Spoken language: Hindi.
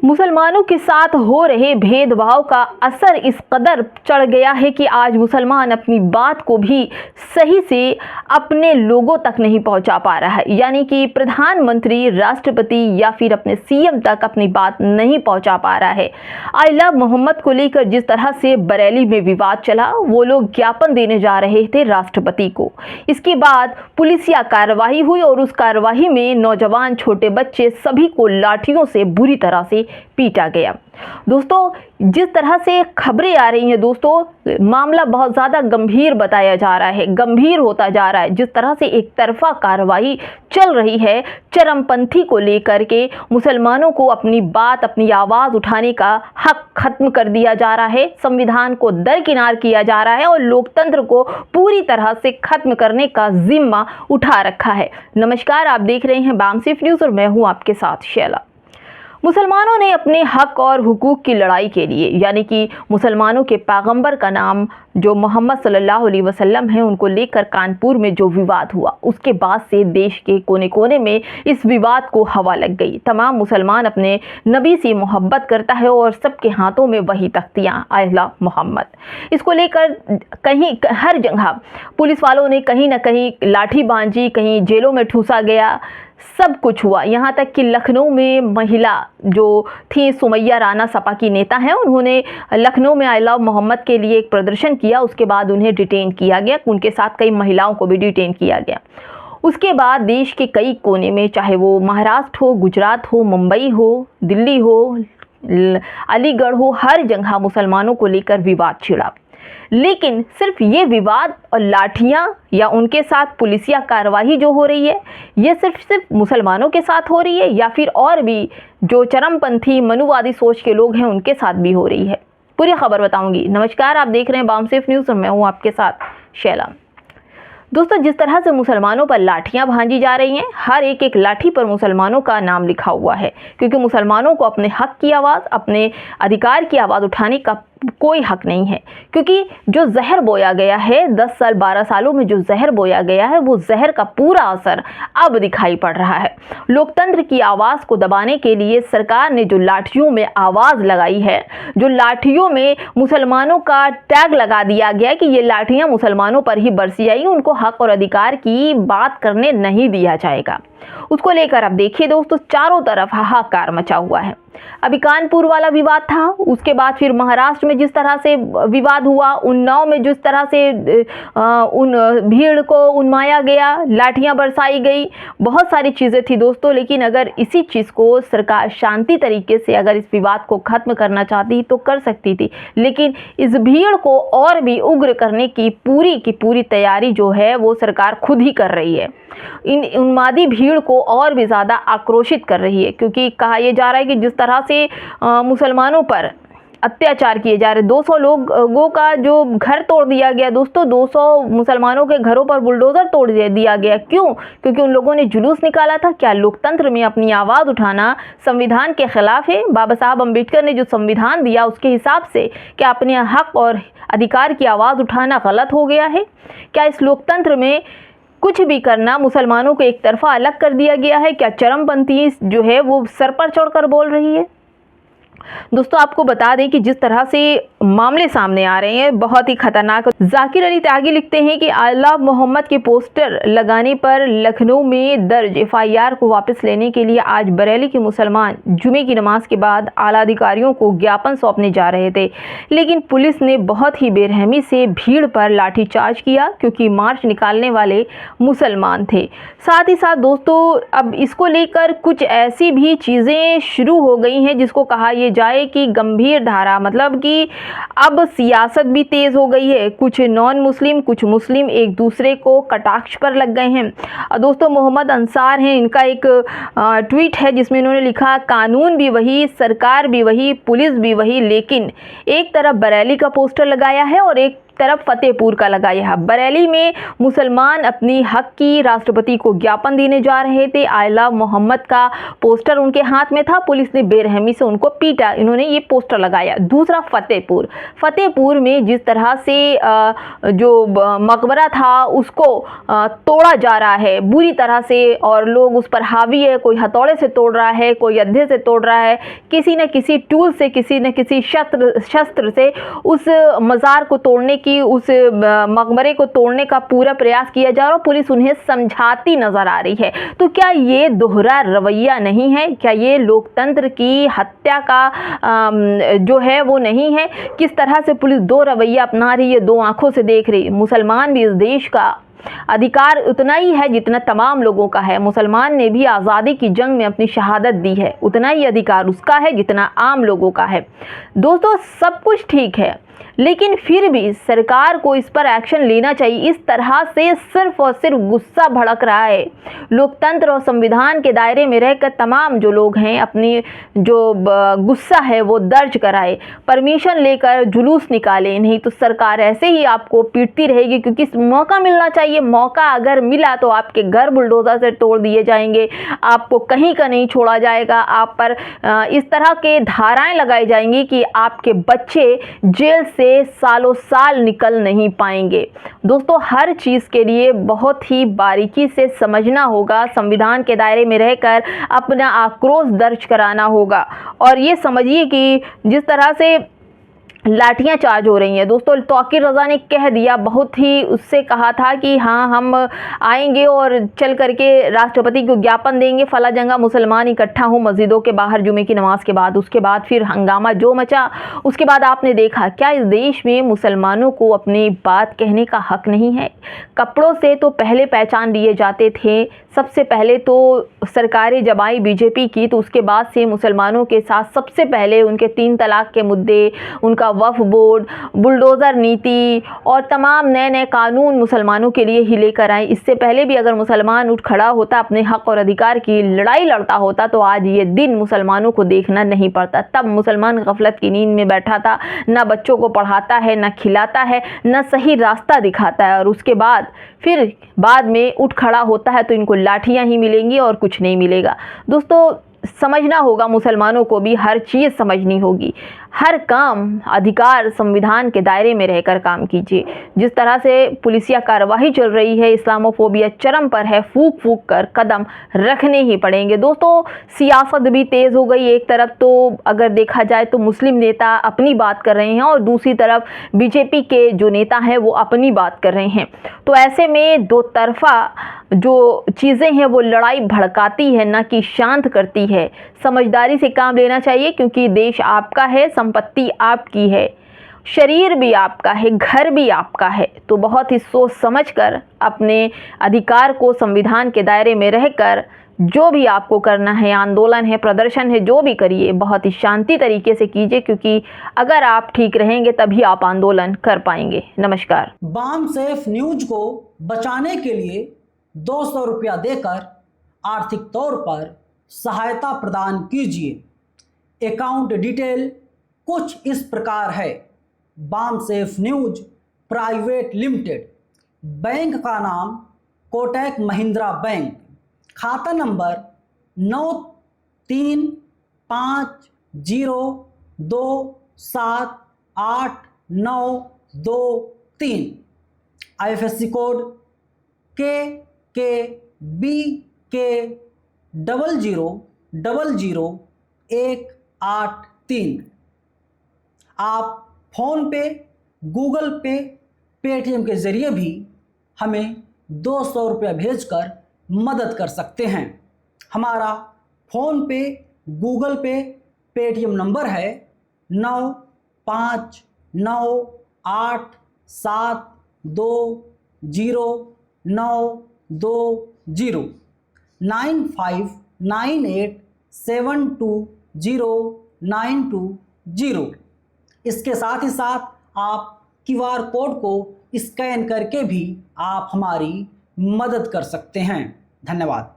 मुसलमानों के साथ हो रहे भेदभाव का असर इस कदर चढ़ गया है कि आज मुसलमान अपनी बात को भी सही से अपने लोगों तक नहीं पहुंचा पा रहा है। यानी कि प्रधानमंत्री, राष्ट्रपति या फिर अपने सीएम तक अपनी बात नहीं पहुंचा पा रहा है। आई लव मोहम्मद को लेकर जिस तरह से बरेली में विवाद चला, वो लोग ज्ञापन देने जा रहे थे राष्ट्रपति को। इसके बाद पुलिसिया कार्रवाई हुई और उस कार्रवाई में नौजवान, छोटे बच्चे सभी को लाठियों से बुरी तरह से पीटा गया। दोस्तों, जिस तरह से खबरें आ रही हैं दोस्तों, मामला बहुत ज़्यादा गंभीर बताया जा रहा है, गंभीर होता जा रहा है। जिस तरह से एक तरफा कार्रवाई चल रही है चरमपंथी को लेकर के, मुसलमानों को अपनी बात, अपनी आवाज़ उठाने का हक खत्म कर दिया जा रहा है, संविधान को दरकिनार किया जा रहा है और लोकतंत्र को पूरी तरह से खत्म करने का जिम्मा उठा रखा है। नमस्कार, आप देख रहे हैं बामसिफ न्यूज़ और मैं हूँ आपके साथ शैला। मुसलमानों ने अपने हक और हुकूक की लड़ाई के लिए, यानी कि मुसलमानों के पैगंबर का नाम जो मोहम्मद सल्लल्लाहु अलैहि वसल्लम है, उनको लेकर कानपुर में जो विवाद हुआ, उसके बाद से देश के कोने कोने में इस विवाद को हवा लग गई। तमाम मुसलमान अपने नबी से मोहब्बत करता है और सबके हाथों में वही तख्तियाँ, आई लव मोहम्मद। इसको लेकर कहीं हर जगह पुलिस वालों ने कहीं ना कहीं लाठी बांधी, कहीं जेलों में ठूसा गया, सब कुछ हुआ। यहाँ तक कि लखनऊ में महिला जो थी, सुमैया राना, सपा की नेता हैं, उन्होंने लखनऊ में आई लव मोहम्मद के लिए एक प्रदर्शन किया। उसके बाद उन्हें डिटेन किया गया, उनके साथ कई महिलाओं को भी डिटेन किया गया। उसके बाद देश के कई कोने में, चाहे वो महाराष्ट्र हो, गुजरात हो, मुंबई हो, दिल्ली हो, अलीगढ़ हो, हर जगह मुसलमानों को लेकर विवाद छिड़ा। लेकिन सिर्फ ये विवाद और लाठियां या उनके साथ पुलिसिया कार्रवाई जो हो रही है, ये सिर्फ मुसलमानों के साथ हो रही है या फिर और भी जो चरमपंथी मनुवादी सोच के लोग हैं उनके साथ भी हो रही है, पूरी खबर बताऊंगी। नमस्कार, आप देख रहे हैं बामसिफ न्यूज़ और मैं हूं आपके साथ शैला। दोस्तों, जिस तरह से मुसलमानों पर लाठियां भांजी जा रही हैं, हर एक लाठी पर मुसलमानों का नाम लिखा हुआ है, क्योंकि मुसलमानों को अपने हक की आवाज़, अपने अधिकार की आवाज़ उठाने का कोई हक नहीं है। क्योंकि जो जहर बोया गया है, 10 साल 12 सालों में जो जहर बोया गया है, वो जहर का पूरा असर अब दिखाई पड़ रहा है। लोकतंत्र की आवाज़ को दबाने के लिए सरकार ने जो लाठियों में आवाज़ लगाई है, जो लाठियों में मुसलमानों का टैग लगा दिया गया कि ये लाठियाँ मुसलमानों पर ही बरसी जाएंगी, उनको हक और अधिकार की बात करने नहीं दिया जाएगा, उसको लेकर अब देखिए दोस्तों, चारों तरफ हाहाकार मचा हुआ है। अभी कानपुर वाला विवाद था, उसके बाद फिर महाराष्ट्र में जिस तरह से विवाद हुआ, उन्नाव में जिस तरह से उन भीड़ को उन्माया गया, लाठियां बरसाई गई, बहुत सारी चीज़ें थी दोस्तों। लेकिन अगर इसी चीज़ को सरकार शांति तरीके से अगर इस विवाद को ख़त्म करना चाहती तो कर सकती थी, लेकिन इस भीड़ को और भी उग्र करने की पूरी तैयारी जो है वो सरकार खुद ही कर रही है। इन उन्मादी भीड़ को और भी ज़्यादा आक्रोशित कर रही है, क्योंकि कहा यह जा रहा है कि जिस तरह से मुसलमानों पर अत्याचार किए जा रहे, 200 लोगों का जो घर तोड़ दिया गया दोस्तों, 200 मुसलमानों के घरों पर बुलडोज़र तोड़ दिया गया। क्यों? क्योंकि उन लोगों ने जुलूस निकाला था। क्या लोकतंत्र में अपनी आवाज़ उठाना संविधान के खिलाफ है? बाबा साहब अम्बेडकर ने जो संविधान दिया उसके हिसाब से क्या अपने हक और अधिकार की आवाज़ उठाना गलत हो गया है? क्या इस लोकतंत्र में कुछ भी करना मुसलमानों को एक तरफा अलग कर दिया गया है? क्या चरमपंथी जो है वो सर पर चढ़कर बोल रही है? दोस्तों, आपको बता दें कि जिस तरह से मामले सामने आ रहे हैं, बहुत ही खतरनाक। जाकिर अली त्यागी लिखते हैं कि आई लव मोहम्मद के पोस्टर लगाने पर लखनऊ में दर्ज एफआईआर को वापस लेने के लिए आज बरेली के मुसलमान जुमे की नमाज के बाद आला अधिकारियों को ज्ञापन सौंपने जा रहे थे, लेकिन पुलिस ने बहुत ही बेरहमी से भीड़ पर लाठीचार्ज किया, क्योंकि मार्च निकालने वाले मुसलमान थे। साथ ही साथ दोस्तों, अब इसको लेकर कुछ ऐसी भी चीज़ें शुरू हो गई हैं जिसको कहा यह जाए कि गंभीर धारा, मतलब कि अब सियासत भी तेज हो गई है। कुछ नॉन मुस्लिम, कुछ मुस्लिम एक दूसरे को कटाक्ष पर लग गए हैं। दोस्तों, मोहम्मद अंसार हैं, इनका एक ट्वीट है जिसमें इन्होंने लिखा, कानून भी वही, सरकार भी वही, पुलिस भी वही, लेकिन एक तरफ बरेली का पोस्टर लगाया है और एक तरफ फतेहपुर का लगा यह। बरेली में मुसलमान अपनी हक की राष्ट्रपति को ज्ञापन देने जा रहे थे। आई लव मोहम्मद का पोस्टर उनके हाथ में था, पुलिस ने बेरहमी से उनको पीटा, इन्होंने ये पोस्टर लगाया। दूसरा फतेहपुर में जिस तरह से जो मकबरा था उसको तोड़ा जा रहा है बुरी तरह से, और लोग उस पर हावी है, कोई हथौड़े से तोड़ रहा है, कोई अद्धे से तोड़ रहा है, किसी न किसी टूल से, किसी न किसी शस्त्र से उस मज़ार को तोड़ने की, उस मकबरे को तोड़ने का पूरा प्रयास किया जा रहा है। पुलिस उन्हें समझाती नजर आ रही है। तो क्या ये दोहरा रवैया नहीं है? क्या ये लोकतंत्र की हत्या का जो है वो नहीं है? किस तरह से पुलिस दो रवैया अपना रही है, दो आंखों से देख रही है। मुसलमान भी इस देश का अधिकार उतना ही है जितना तमाम लोगों का है। मुसलमान ने भी आज़ादी की जंग में अपनी शहादत दी है, उतना ही अधिकार उसका है जितना आम लोगों का है। दोस्तों, सब कुछ ठीक है, लेकिन फिर भी सरकार को इस पर एक्शन लेना चाहिए। इस तरह से सिर्फ और सिर्फ गुस्सा भड़क रहा है। लोकतंत्र और संविधान के दायरे में रहकर तमाम जो लोग हैं अपनी जो गुस्सा है वो दर्ज कराए, परमिशन लेकर जुलूस निकाले, नहीं तो सरकार ऐसे ही आपको पीटती रहेगी। क्योंकि मौका मिलना चाहिए, मौका अगर मिला तो आपके घर बुलडोजर से तोड़ दिए जाएंगे, आपको कहीं का नहीं छोड़ा जाएगा, आप पर इस तरह के धाराएं लगाई जाएंगी कि आपके बच्चे जेल से सालों साल निकल नहीं पाएंगे। दोस्तों, हर चीज़ के लिए बहुत ही बारीकी से समझना होगा, संविधान के दायरे में रहकर अपना आक्रोश दर्ज कराना होगा। और ये समझिए कि जिस तरह से लाठियां चार्ज हो रही हैं, दोस्तों तौकीर रज़ा ने कह दिया, बहुत ही उससे कहा था कि हाँ हम आएंगे और चल करके राष्ट्रपति को ज्ञापन देंगे, फला जंगा मुसलमान इकट्ठा हो मस्जिदों के बाहर जुमे की नमाज के बाद। उसके बाद फिर हंगामा जो मचा, उसके बाद आपने देखा क्या इस देश में मुसलमानों को अपनी बात कहने का हक नहीं है? कपड़ों से तो पहले पहचान लिए जाते थे। सबसे पहले तो सरकारें जब आई बीजेपी की, तो उसके बाद से मुसलमानों के साथ सबसे पहले उनके 3 तलाक के मुद्दे, उनका वक्फ बोर्ड, बुलडोज़र नीति और तमाम नए नए कानून मुसलमानों के लिए ही लेकर आए। इससे पहले भी अगर मुसलमान उठ खड़ा होता, अपने हक और अधिकार की लड़ाई लड़ता होता, तो आज ये दिन मुसलमानों को देखना नहीं पड़ता। तब मुसलमान गफलत की नींद में बैठा था, ना बच्चों को पढ़ाता है, ना खिलाता है, ना सही रास्ता दिखाता है, और उसके बाद फिर बाद में उठ खड़ा होता है तो इनको लाठियां ही मिलेंगी और कुछ नहीं मिलेगा। दोस्तों, समझना होगा, मुसलमानों को भी हर चीज़ समझनी होगी। हर काम अधिकार संविधान के दायरे में रहकर काम कीजिए। जिस तरह से पुलिसिया कार्रवाई चल रही है, इस्लामोफोबिया चरम पर है, फूक फूक कर कदम रखने ही पड़ेंगे। दोस्तों, सियासत भी तेज़ हो गई। एक तरफ तो अगर देखा जाए तो मुस्लिम नेता अपनी बात कर रहे हैं और दूसरी तरफ बीजेपी के जो नेता हैं वो अपनी बात कर रहे हैं। तो ऐसे में दो तरफा जो चीज़ें हैं वो लड़ाई भड़काती है, ना कि शांत करती है। समझदारी से काम लेना चाहिए, क्योंकि देश आपका है, संपत्ति आपकी है, शरीर भी आपका है, घर भी आपका है। तो बहुत ही सोच समझकर अपने अधिकार को संविधान के दायरे में रहकर जो भी आपको करना है, आंदोलन है, प्रदर्शन है, जो भी करिए, बहुत ही शांति तरीके से कीजिए, क्योंकि अगर आप ठीक रहेंगे तभी आप आंदोलन कर पाएंगे। नमस्कार। बाम सेफ न्यूज को बचाने के लिए 200 रुपया देकर आर्थिक तौर पर सहायता प्रदान कीजिए। अकाउंट डिटेल कुछ इस प्रकार है: Bam safe news private limited, bank का नाम कोटक महिंद्रा बैंक, खाता नंबर 9350278923, IFSC कोड KKBK000183। आप फ़ोन पे, गूगल पे, पेटीएम के ज़रिए भी हमें 200 रुपया भेजकर मदद कर सकते हैं। हमारा फ़ोन पे, गूगल पे, पेटीएम नंबर है 9598720920 9598720920। इसके साथ ही साथ आप QR कोड को स्कैन करके भी आप हमारी मदद कर सकते हैं। धन्यवाद।